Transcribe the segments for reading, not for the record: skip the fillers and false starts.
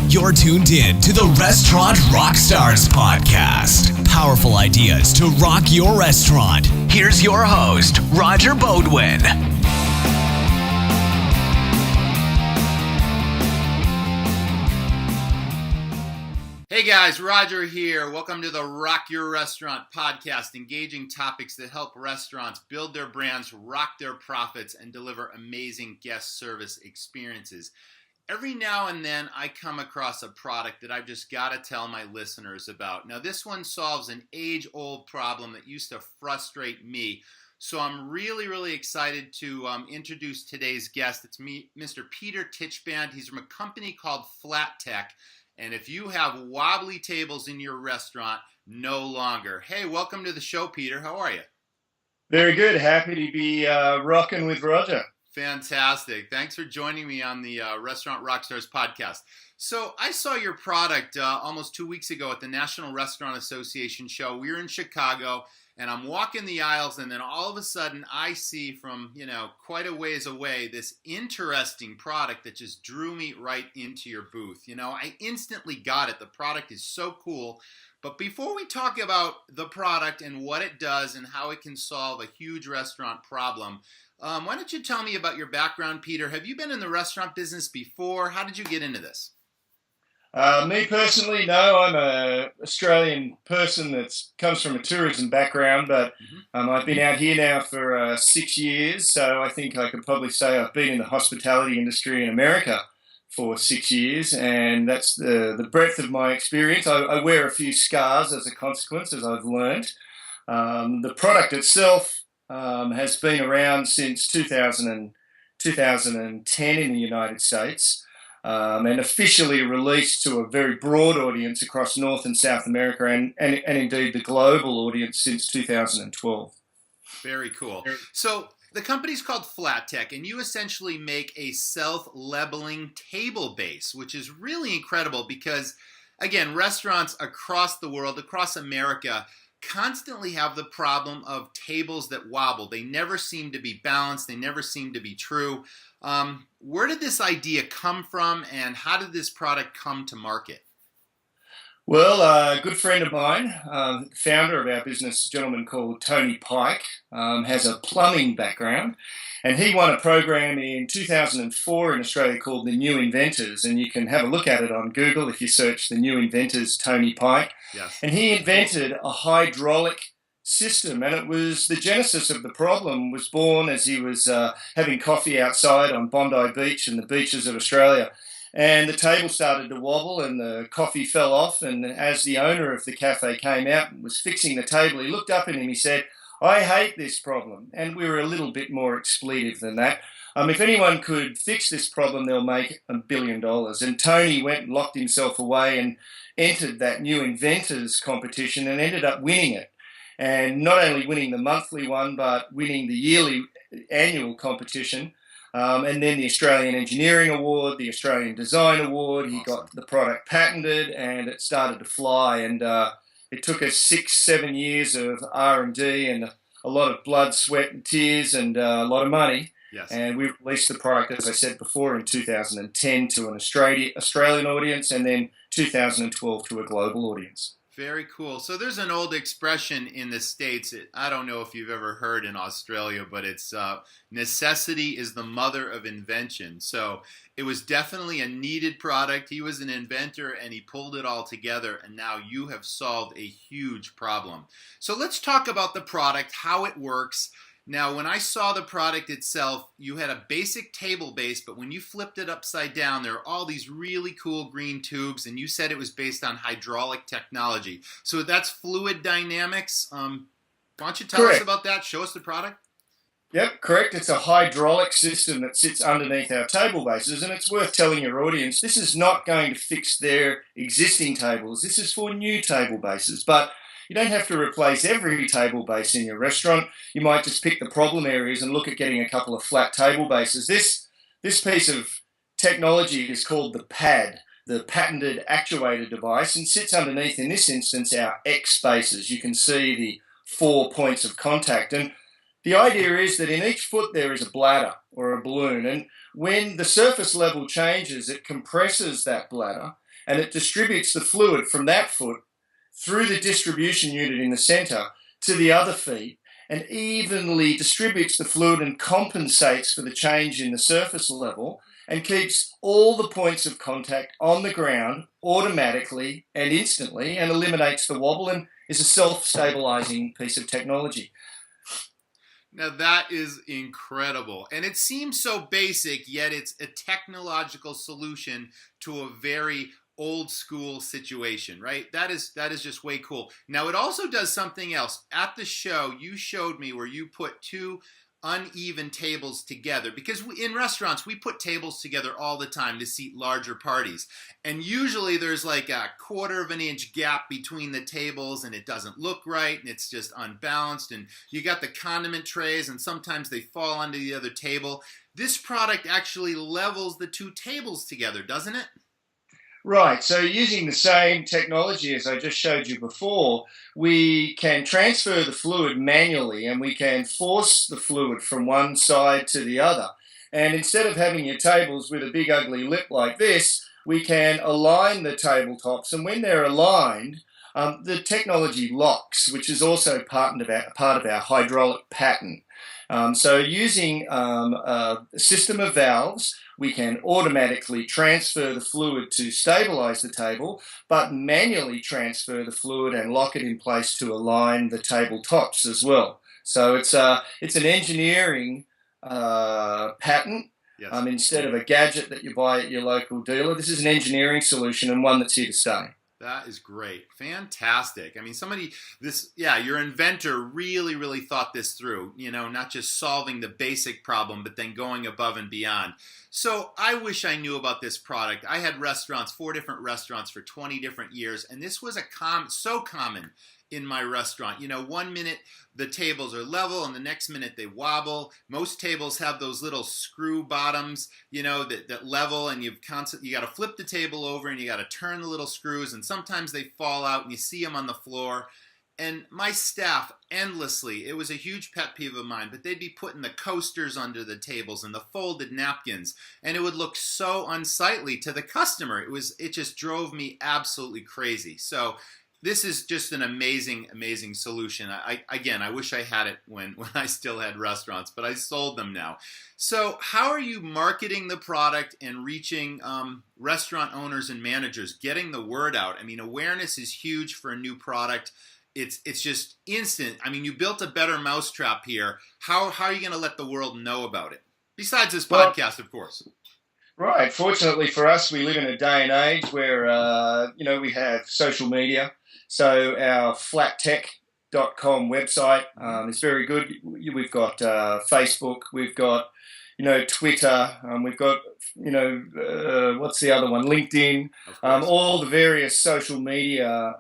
You're tuned in to the Restaurant Rockstars podcast. Powerful ideas to rock your restaurant. Here's your host, Roger Bodwin. Hey guys, Roger here. Welcome to the Rock Your Restaurant podcast, engaging topics that help restaurants build their brands, rock their profits, and deliver amazing guest service experiences. Every now and then I come across a product that I've just got to tell my listeners about. Now this one solves an age-old problem that used to frustrate me. So I'm really excited to introduce today's guest. It's me, Mr. Peter Tichband. He's from a company called Flat Tech. And if you have wobbly tables in your restaurant, no longer. Hey, welcome to the show, Peter. How are you? Very good. Happy to be rocking with Roger. Fantastic. Thanks for joining me on the Restaurant Rockstars podcast. So I saw your product almost 2 weeks ago at the National Restaurant Association show. We were in Chicago, and I'm walking the aisles, and then all of a sudden I see from, quite a ways away this interesting product that just drew me right into your booth. I instantly got it. The product is so cool. But before we talk about the product and what it does and how it can solve a huge restaurant problem, why don't you tell me about your background, Peter? Have you been in the restaurant business before? How did you get into this? Me personally, no. I'm an Australian person that comes from a tourism background, but I've been out here now for 6 years, so I think I could probably say I've been in the hospitality industry in America for 6 years, and that's the breadth of my experience. I wear a few scars as a consequence, as I've learned. The product itself has been around since 2010 in the United States, and officially released to a very broad audience across North and South America and indeed the global audience since 2012. Very cool. So the company's called Flat Tech, and you essentially make a self-leveling table base, which is really incredible because, again, restaurants across the world, across America, constantly have the problem of tables that wobble. They never seem to be balanced. They never seem to be true. Where did this idea come from, and how did this product come to market? Well, a good friend of mine, founder of our business, a gentleman called Tony Pike, has a plumbing background, and he won a program in 2004 in Australia called the New Inventors, and you can have a look at it on Google if you search the New Inventors Tony Pike. Yes. And he invented a hydraulic system, and it was the genesis of the problem was born as he was having coffee outside on Bondi Beach and the beaches of Australia. And the table started to wobble and the coffee fell off, and as the owner of the cafe came out and was fixing the table, he looked up at him, he said, "I hate this problem." And we were a little bit more expletive than that. If anyone could fix this problem, they'll make $1 billion. And Tony went and locked himself away and entered that New Inventors competition and ended up winning it. And not only winning the monthly one, but winning the yearly annual competition. And then the Australian Engineering Award, the Australian Design Award. He got the product patented and it started to fly. And it took us 6-7 years of R&D and a lot of blood, sweat and tears and a lot of money. Yes. And we released the product, as I said before, in 2010 to an Australian audience and then 2012 to a global audience. Very cool. So there's an old expression in the States, I don't know if you've ever heard in Australia, but it's necessity is the mother of invention. So it was definitely a needed product. He was an inventor and he pulled it all together, and now you have solved a huge problem. So let's talk about the product, how it works. Now, when I saw the product itself, you had a basic table base, but when you flipped it upside down, there are all these really cool green tubes, and you said it was based on hydraulic technology. So that's fluid dynamics. Why don't you tell us about that? Show us the product. Yep, correct. It's a hydraulic system that sits underneath our table bases, and it's worth telling your audience this is not going to fix their existing tables. This is for new table bases, but you don't have to replace every table base in your restaurant. You might just pick the problem areas and look at getting a couple of flat table bases. This piece of technology is called the PAD, the patented actuator device, and sits underneath, in this instance, our X bases. You can see the 4 points of contact. And the idea is that in each foot there is a bladder or a balloon, and when the surface level changes, it compresses that bladder and it distributes the fluid from that foot through the distribution unit in the center to the other feet and evenly distributes the fluid and compensates for the change in the surface level and keeps all the points of contact on the ground automatically and instantly and eliminates the wobble and is a self-stabilizing piece of technology. Now that is incredible. And it seems so basic, yet it's a technological solution to a very old school situation, right? That is just way cool. Now it also does something else. At the show, you showed me where you put two uneven tables together, because in restaurants we put tables together all the time to seat larger parties, and usually there's like a 1/4 of an inch gap between the tables and it doesn't look right and it's just unbalanced, and you got the condiment trays and sometimes they fall onto the other table. This product actually levels the two tables together, doesn't it? Right, so using the same technology as I just showed you before, we can transfer the fluid manually and we can force the fluid from one side to the other. And instead of having your tables with a big ugly lip like this, we can align the tabletops, and when they're aligned, the technology locks, which is also part of our hydraulic pattern. So using a system of valves, we can automatically transfer the fluid to stabilize the table, but manually transfer the fluid and lock it in place to align the tabletops as well. So it's an engineering patent. Yes. Instead of a gadget that you buy at your local dealer. This is an engineering solution and one that's here to stay. That is great. Fantastic. I mean, your inventor really thought this through, not just solving the basic problem, but then going above and beyond. So I wish I knew about this product. I had 4 different restaurants for 20 different years, and this was so common in my restaurant. 1 minute the tables are level and the next minute they wobble. Most tables have those little screw bottoms, that level, and you got to flip the table over and you got to turn the little screws, and sometimes they fall out and you see them on the floor. And my staff endlessly, it was a huge pet peeve of mine, but they'd be putting the coasters under the tables and the folded napkins, and it would look so unsightly to the customer. It just drove me absolutely crazy. So this is just an amazing solution. I wish I had it when I still had restaurants, but I sold them now. So how are you marketing the product and reaching restaurant owners and managers, getting the word out? I mean, awareness is huge for a new product. It's just instant. I mean, you built a better mousetrap here. How are you going to let the world know about it? Besides this podcast, of course. Right. Fortunately for us, we live in a day and age where, we have social media. So our flattech.com website is very good. We've got Facebook, we've got, Twitter, we've got, what's the other one? LinkedIn, all the various social media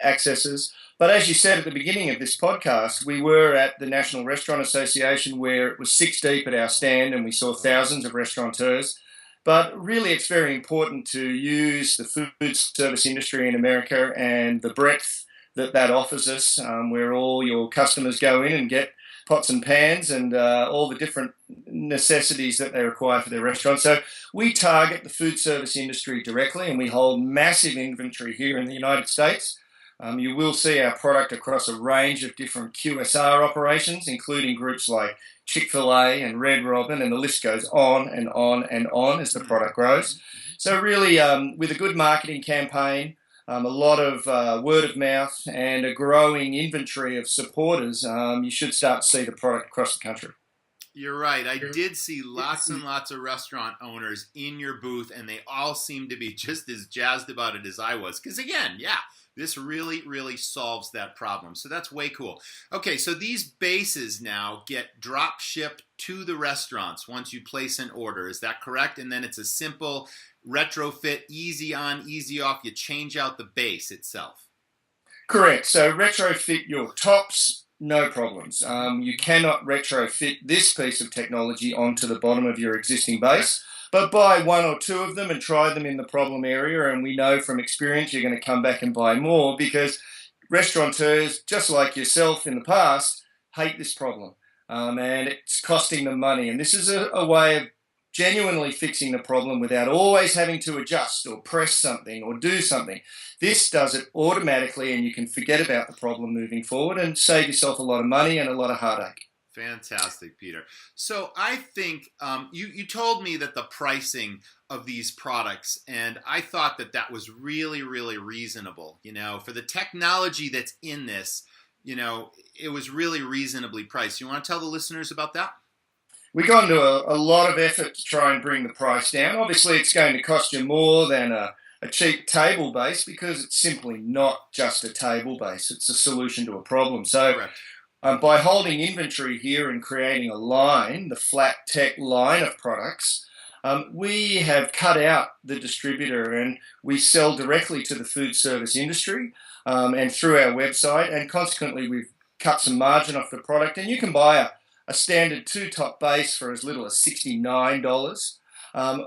accesses. But as you said at the beginning of this podcast, we were at the National Restaurant Association where it was 6 deep at our stand and we saw thousands of restaurateurs. But really, it's very important to use the food service industry in America and the breadth that offers us, where all your customers go in and get pots and pans and all the different necessities that they require for their restaurant. So we target the food service industry directly, and we hold massive inventory here in the United States. You will see our product across a range of different QSR operations, including groups like Chick-fil-A and Red Robin, and the list goes on and on and on as the product grows. So really, with a good marketing campaign, a lot of word of mouth, and a growing inventory of supporters, you should start to see the product across the country. You're right. I did see lots and lots of restaurant owners in your booth, and they all seemed to be just as jazzed about it as I was. Because again, this really solves that problem. So that's way cool. Okay, so these bases now get drop shipped to the restaurants once you place an order. Is that correct? And then it's a simple retrofit, easy on, easy off. You change out the base itself. Correct. So retrofit your tops, no problems. You cannot retrofit this piece of technology onto the bottom of your existing base. But buy 1 or 2 of them and try them in the problem area, and we know from experience you're going to come back and buy more, because restaurateurs, just like yourself in the past, hate this problem, and it's costing them money. And this is a way of genuinely fixing the problem without always having to adjust or press something or do something. This does it automatically, and you can forget about the problem moving forward and save yourself a lot of money and a lot of heartache. Fantastic, Peter. So I think you told me that the pricing of these products, and I thought that was really, really reasonable. For the technology that's in this, it was really reasonably priced. You want to tell the listeners about that? We got into a lot of effort to try and bring the price down. Obviously, it's going to cost you more than a cheap table base, because it's simply not just a table base. It's a solution to a problem. So by holding inventory here and creating a line, the Flat Tech line of products, we have cut out the distributor, and we sell directly to the food service industry and through our website, and consequently we've cut some margin off the product. And you can buy a standard 2-top base for as little as $69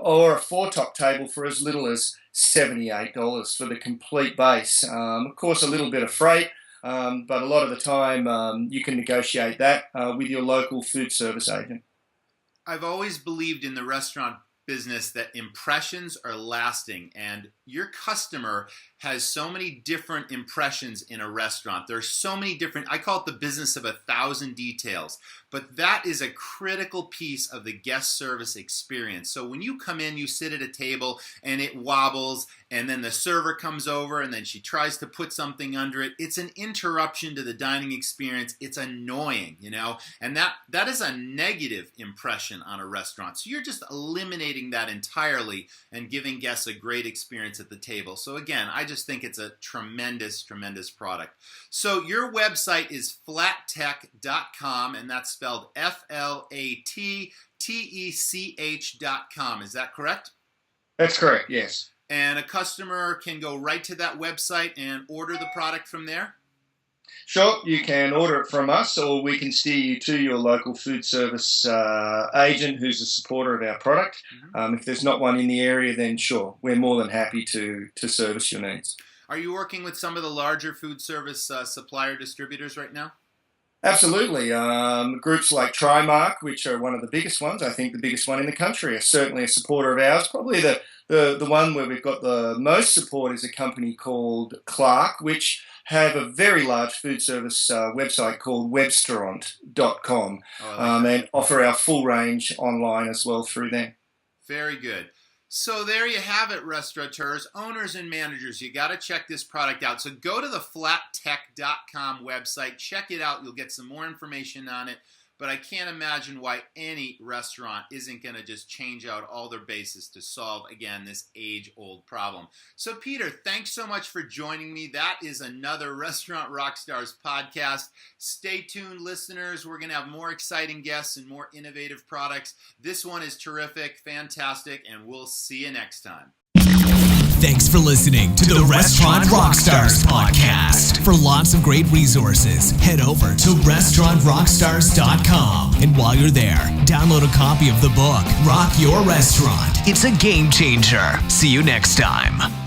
or a 4-top table for as little as $78 for the complete base. Of course, a little bit of freight, but a lot of the time you can negotiate that with your local food service agent. I've always believed in the restaurant business that impressions are lasting, and your customer has so many different impressions in a restaurant. There's so many different, I call it the business of 1,000 details, but that is a critical piece of the guest service experience. So when you come in, you sit at a table and it wobbles, and then the server comes over and then she tries to put something under it. It's an interruption to the dining experience. It's annoying, and that is a negative impression on a restaurant. So you're just eliminating that entirely and giving guests a great experience at the table. So again, I just think it's a tremendous, tremendous product. So your website is flattech.com, and that's spelled FLATTECH.com. Is that correct? That's correct, yes. And a customer can go right to that website and order the product from there? Sure, you can order it from us, or we can steer you to your local food service agent who's a supporter of our product. Mm-hmm. If there's not one in the area, then sure, we're more than happy to service your needs. Are you working with some of the larger food service supplier distributors right now? Absolutely. Groups like Trimark, which are one of the biggest ones, I think the biggest one in the country, are certainly a supporter of ours. Probably the one where we've got the most support is a company called Clark, which have a very large food service website called webstaurant.com and offer our full range online as well through them. Very good. So there you have it, restaurateurs, owners, and managers. You got to check this product out. So go to the flattech.com website. Check it out. You'll get some more information on it. But I can't imagine why any restaurant isn't going to just change out all their bases to solve, again, this age-old problem. So, Peter, thanks so much for joining me. That is another Restaurant Rockstars podcast. Stay tuned, listeners. We're going to have more exciting guests and more innovative products. This one is terrific, fantastic, and we'll see you next time. Thanks for listening to the Restaurant Rockstars podcast. For lots of great resources, head over to restaurantrockstars.com. And while you're there, download a copy of the book, Rock Your Restaurant. It's a game changer. See you next time.